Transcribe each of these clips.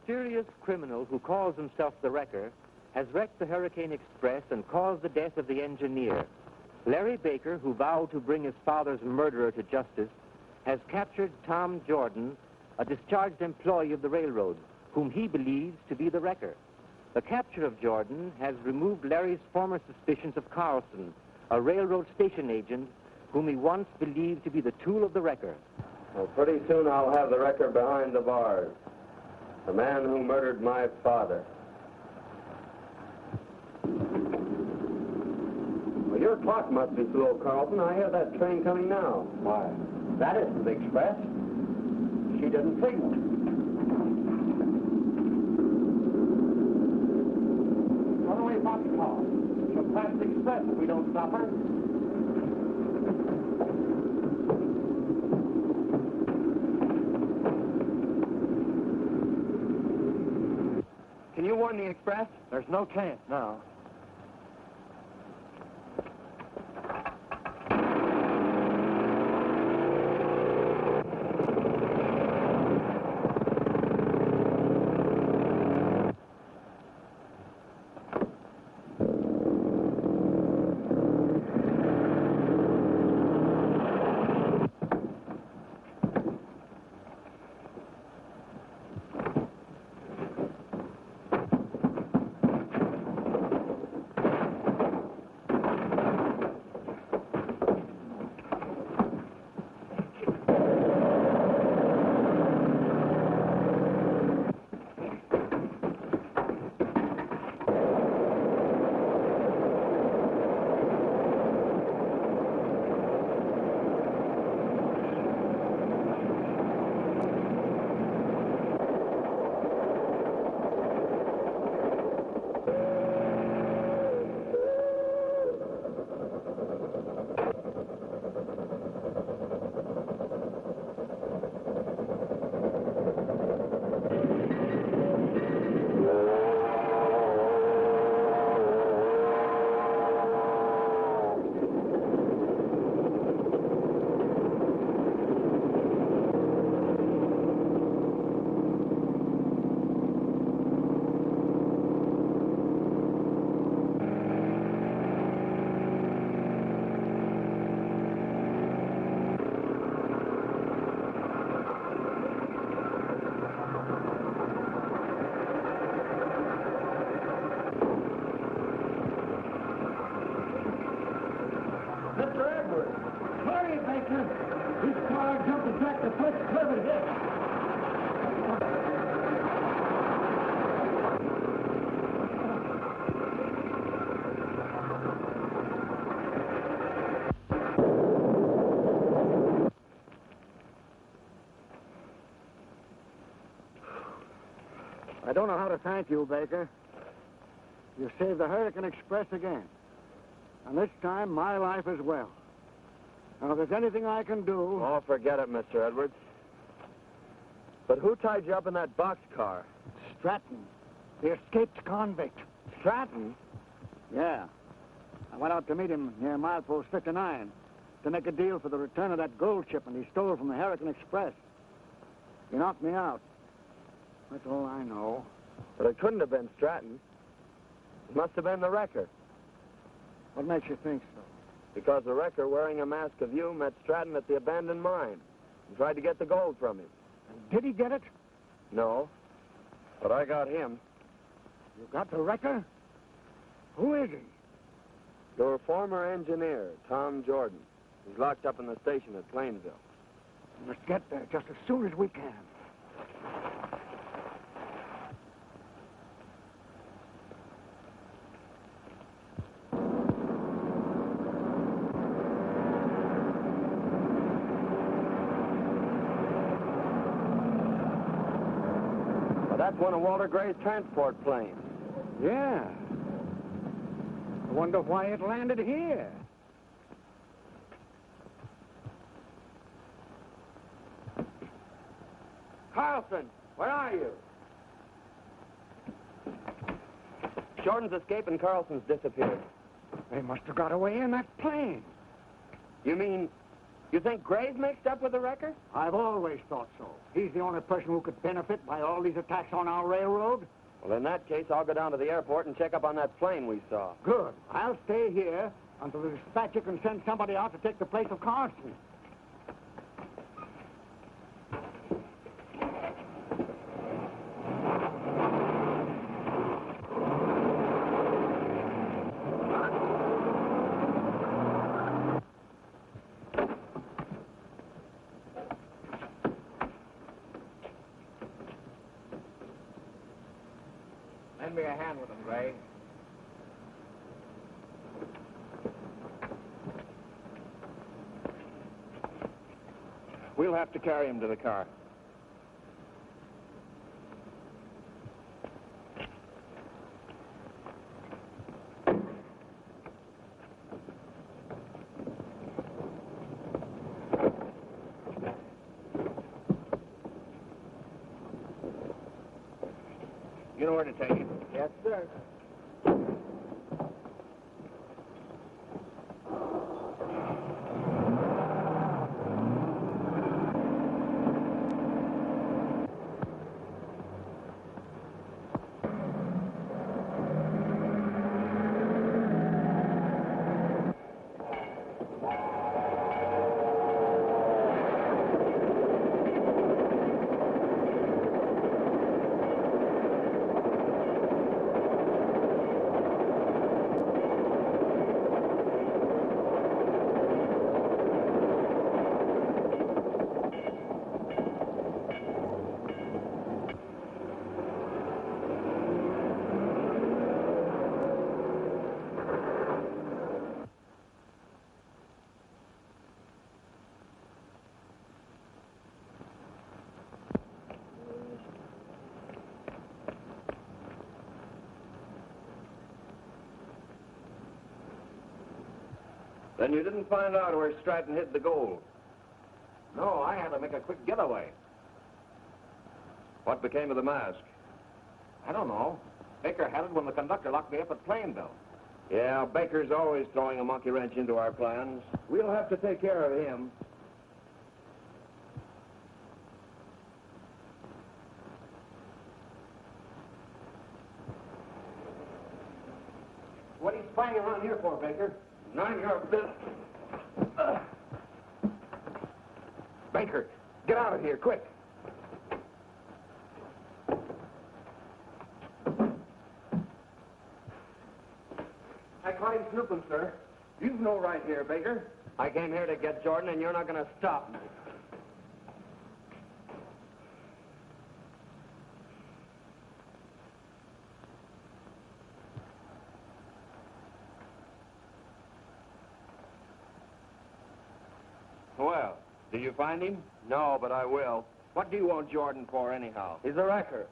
mysterious criminal who calls himself the Wrecker has wrecked the Hurricane Express and caused the death of the engineer. Larry Baker, who vowed to bring his father's murderer to justice, has captured Tom Jordan, a discharged employee of the railroad, whom he believes to be the Wrecker. The capture of Jordan has removed Larry's former suspicions of Carlson, a railroad station agent whom he once believed to be the tool of the Wrecker. Well, pretty soon I'll have the Wrecker behind the bars. The man who murdered my father. Well, your clock must be slow, Carlson. I hear that train coming now. Why, that isn't the express. She didn't signal. Runaway boxcar. She'll pass the express if we don't stop her. Can you warn the express? There's no chance now. I don't know how to thank you, Baker. You saved the Hurricane Express again. And this time, my life as well. Now, if there's anything I can do... Oh, forget it, Mr. Edwards. But who tied you up in that boxcar? Stratton, the escaped convict. Stratton? Yeah. I went out to meet him near milepost 59 to make a deal for the return of that gold shipment he stole from the Hurricane Express. He knocked me out. That's all I know. But it couldn't have been Stratton. It must have been the Wrecker. What makes you think so? Because the Wrecker, wearing a mask of you, met Stratton at the abandoned mine and tried to get the gold from him. And did he get it? No. But I got him. You got the Wrecker? Who is he? Your former engineer, Tom Jordan. He's locked up in the station at Plainville. We must get there just as soon as we can. That's one of Walter Gray's transport planes. Yeah. I wonder why it landed here. Carlson, where are you? Jordan's escaped and Carlson's disappeared. They must have got away in that plane. You mean You think Gray's mixed up with the wrecker? I've always thought so. He's the only person who could benefit by all these attacks on our railroad. Well, in that case, I'll go down to the airport and check up on that plane we saw. Good. I'll stay here until the dispatcher can send somebody out to take the place of Carson. Lend me a hand with him, Gray. We'll have to carry him to the car. You know where to take him? Yes, sir. Then you didn't find out where Stratton hid the gold. No, I had to make a quick getaway. What became of the mask? I don't know. Baker had it when the conductor locked me up at Plainville. Yeah, Baker's always throwing a monkey wrench into our plans. We'll have to take care of him. What are you spying around here for, Baker? None of your business. Baker, get out of here, quick. I caught him snooping, sir. You've no right here, Baker. I came here to get Jordan, and you're not going to stop me. Well, did you find him? No, but I will. What do you want Jordan for, anyhow? He's a wrecker.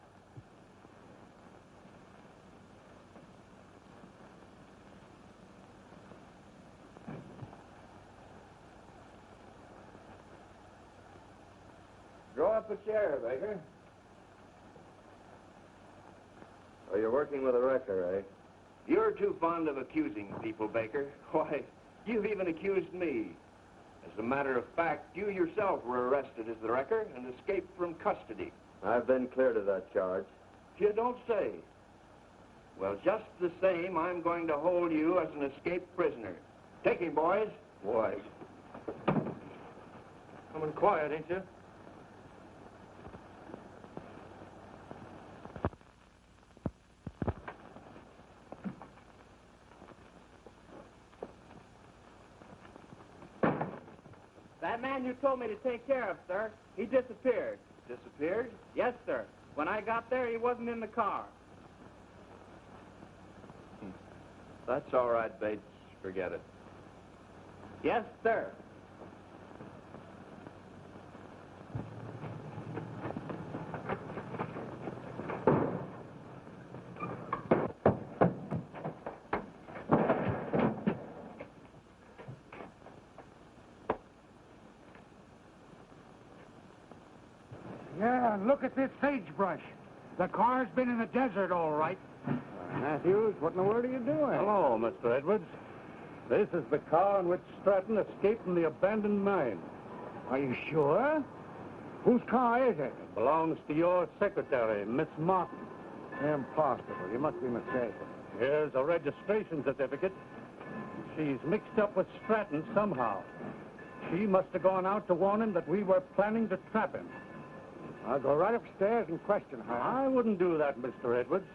Draw up a chair, Baker. Oh, you're working with a wrecker, eh? You're too fond of accusing people, Baker. Why, you've even accused me. As a matter of fact, you yourself were arrested as the wrecker and escaped from custody. I've been cleared of that charge. You don't say. Well, just the same, I'm going to hold you as an escaped prisoner. Take him, boys. Boys. Coming quiet, ain't you? That man you told me to take care of, sir, he disappeared. Disappeared? Yes, sir. When I got there, he wasn't in the car. That's all right, Bates. Forget it. Yes, sir. Yeah, look at this sagebrush. The car's been in the desert, all right. Matthews, what in the world are you doing? Hello, Mr. Edwards. This is the car in which Stratton escaped from the abandoned mine. Are you sure? Whose car is it? It belongs to your secretary, Miss Martin. Impossible. You must be mistaken. Here's a registration certificate. She's mixed up with Stratton somehow. She must have gone out to warn him that we were planning to trap him. I'll go right upstairs and question her. I wouldn't do that, Mr. Edwards.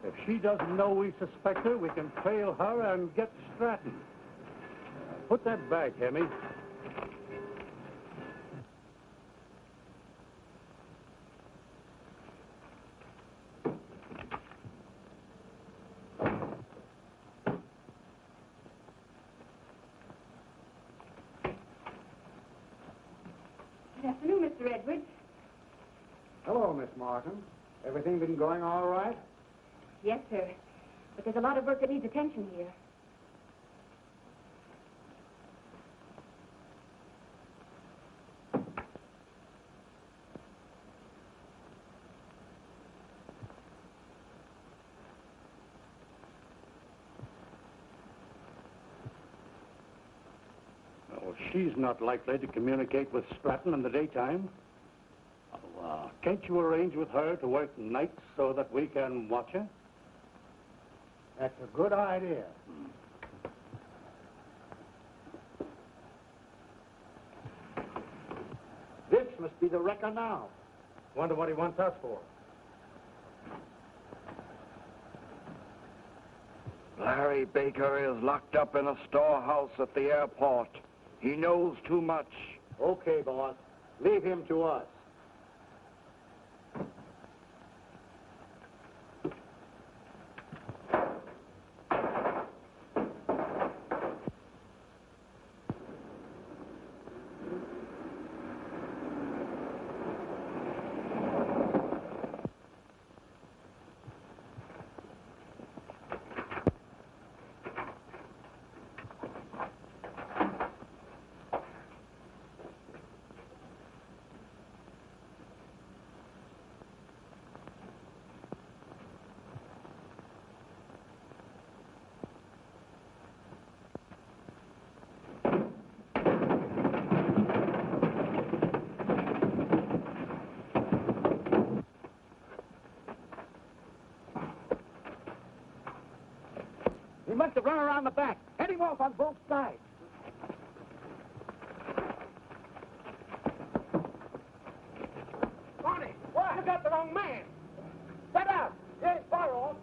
If she doesn't know we suspect her, we can trail her and get Stratton. Put that back, Hemmy. Good afternoon, Mr. Edwards. Hello, Miss Martin. Everything been going all right? Yes, sir. But there's a lot of work that needs attention here. Well, she's not likely to communicate with Stratton in the daytime. Can't you arrange with her to work nights so that we can watch her? That's a good idea. This must be the wrecker now. Wonder what he wants us for. Larry Baker is locked up in a storehouse at the airport. He knows too much. Okay, boss. Leave him to us. He must have run around the back. Head him off on both sides. Barney, what? You got the wrong man. Set out. Here's Farrell.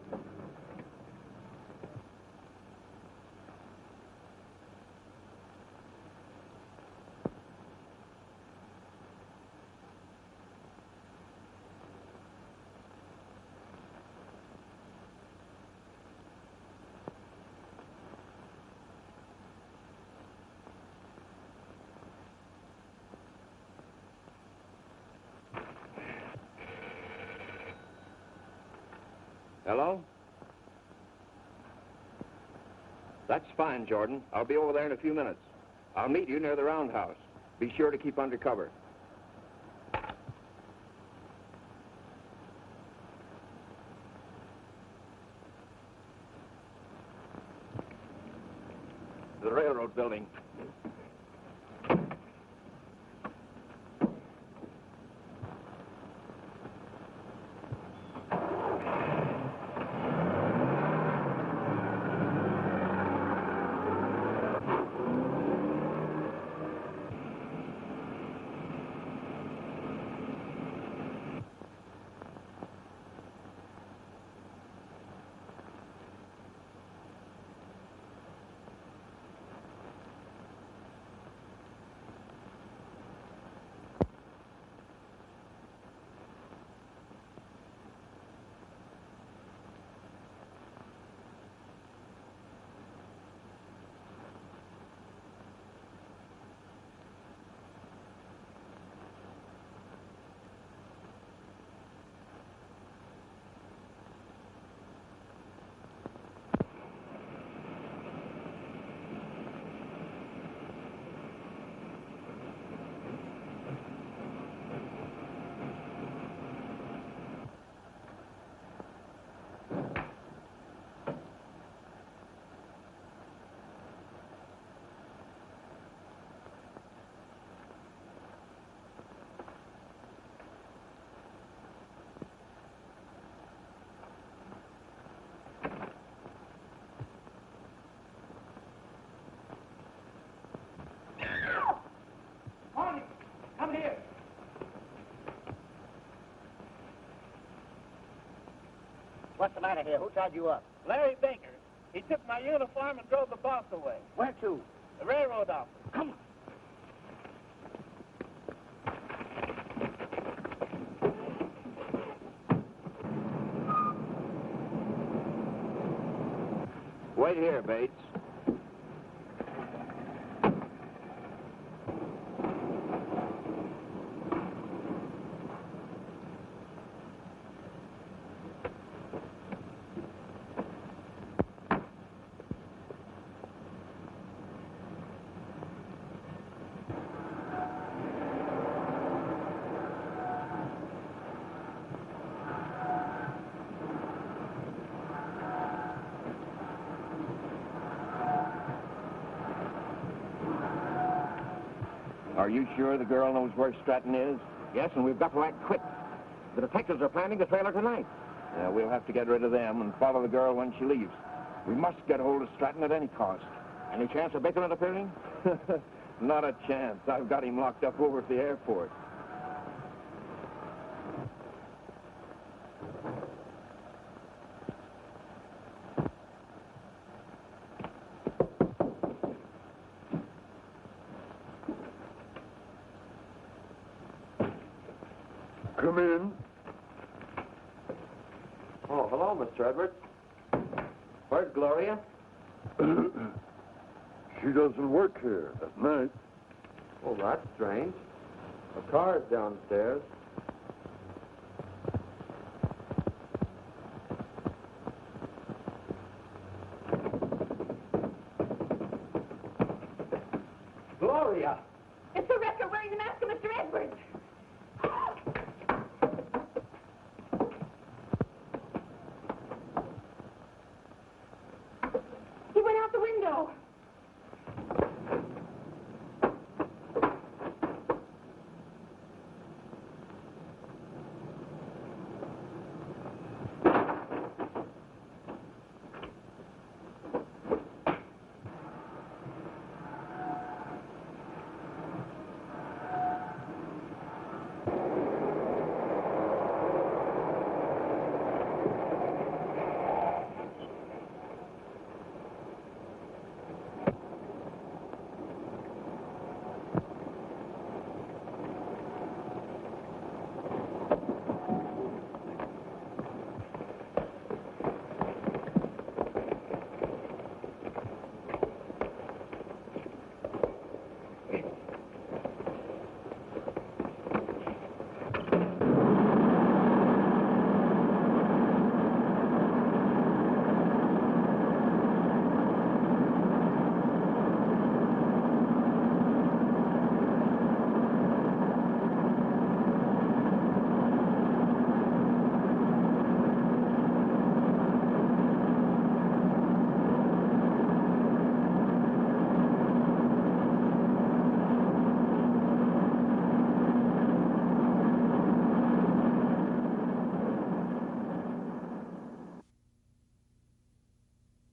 Hello? That's fine, Jordan. I'll be over there in a few minutes. I'll meet you near the roundhouse. Be sure to keep under cover. The railroad building. What's the matter here? Who tied you up? Larry Baker. He took my uniform and drove the boss away. Where to? The railroad office. Come on. Wait here, Bates. Are you sure the girl knows where Stratton is? Yes, and we've got to act quick. The detectives are planning to trail her tonight. Yeah, we'll have to get rid of them and follow the girl when she leaves. We must get hold of Stratton at any cost. Any chance of Baker interfering? Not a chance. I've got him locked up over at the airport. Come in. Oh, hello, Mr. Edwards. Where's Gloria? She doesn't work here at night. Oh, that's strange. The car's downstairs. Gloria! It's the wrecker wearing the mask of Mr. Edwards. He went out the window.